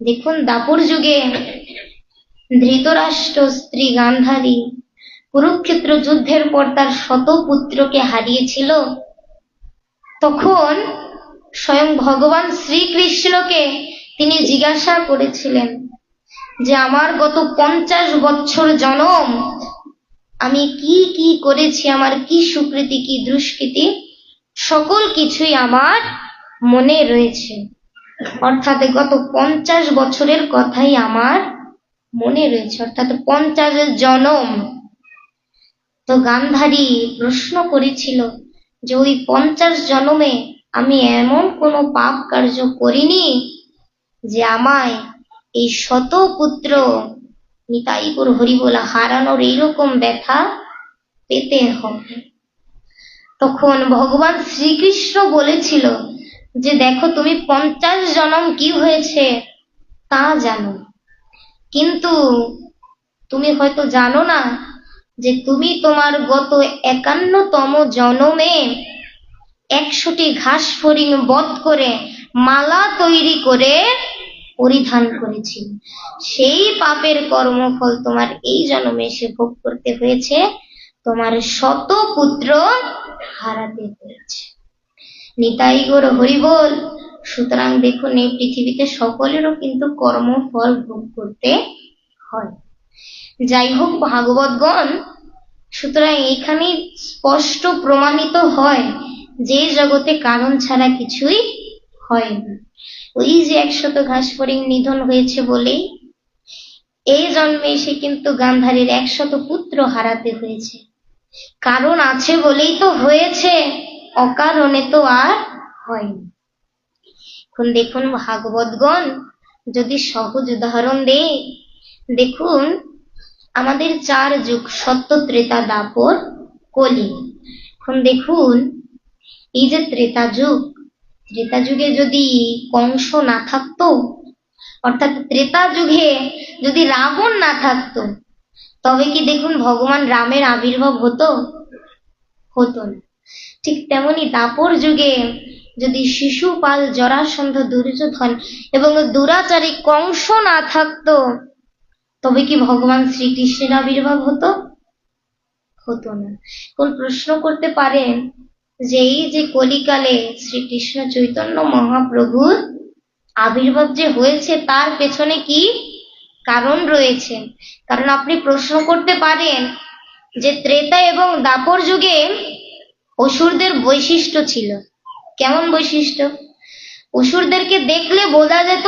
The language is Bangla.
দেখুন দাপর যুগে ধৃতরাষ্ট্র স্ত্রী গান্ধারী কুরুক্ষেত্র যুদ্ধের পর তার শত পুত্রকে হারিয়েছিল। তখন স্বয়ং ভগবান শ্রীকৃষ্ণকে তিনি জিজ্ঞাসা করেছিলেন যে আমার গত 50 বছর জনম আমি কি কি করেছি, আমার কি সুকৃতি কি দুষ্কৃতি, সকল কিছুই আমার মনে রয়েছে। অর্থাৎ গত 50 বছরের কথাই আমার মনে রয়েছে, অর্থাৎ 50 জনম। তো গান্ধারী প্রশ্ন করেছিল যে ওই 50 জনমে আমি এমন কোনো পাপ কার্য করিনি যে আমায় এই শত পুত্র নিতাই গৌর হরি বলা হারানোর এইরকম ব্যথা পেতে হবে। তখন ভগবান শ্রীকৃষ্ণ বলেছিল যে দেখো তুমি 50 জনম কি হয়েছে তা জানো, কিন্তু তুমি হয়তো জানো না যে তুমি তোমার গত 51তম জনমে 100টি ঘাস ফড়িং বধ করে মালা তৈরি করে পরিধান করেছিল। সেই পাপের কর্মফল তোমার এই জন্মে এসে ভোগ করতে হয়েছে, তোমার শত পুত্র হারাতে হয়েছে। নিতাই গৌর হরি বল। সুতরাং দেখুন এই পৃথিবীতে সকলেরও কিন্তু কর্মফল ভোগ করতে হয়। যাই হোক ভাগবতগণ, সুতরাং এখানে স্পষ্ট প্রমাণিত হয় যে জগতে কারণ ছাড়া কিছুই হয় না। ওই যে 100 ঘাস ফড়িং নিধন হয়েছে বলেই এই জন্মে এসে কিন্তু গান্ধারীর 100 পুত্র হারাতে হয়েছে। কারণ আছে বলেই তো হয়েছে, অকারণে তো আর হয়নি। এখন দেখুন ভাগবতগণ, যদি সহজ উদাহরণ দেই, দেখুন আমাদের 4 যুগ সত্য ত্রেতা দাপর কলি। এখন দেখুন এই যে ত্রেতা যুগে যদি কংস না থাকতো, অর্থাৎ ত্রেতা যুগে যদি রাবণ না থাকতো, তবে কি দেখুন ভগবান রামের আবির্ভাব হতো না। ঠিক তেমনি দাপর যুগে যদি শিশুপাল জরাসন্ধ দুর্যোধন এবং দুরাচারী কংস না থাকতো, তবে কি ভগবান শ্রীকৃষ্ণের আবির্ভাব হতো না। কোন প্রশ্ন করতে পারেন যে এই যে কলিকালে শ্রীকৃষ্ণ চৈতন্য মহাপ্রভুর আবির্ভাব যে হয়েছে তার পেছনে কি কারণ রয়েছে? কারণ আপনি প্রশ্ন করতে পারেন যে ত্রেতা এবং দাপর যুগে অসুরদের বৈশিষ্ট্য ছিল। কেমন বৈশিষ্ট্য? অসুরদেরকে দেখলে বোঝা যেত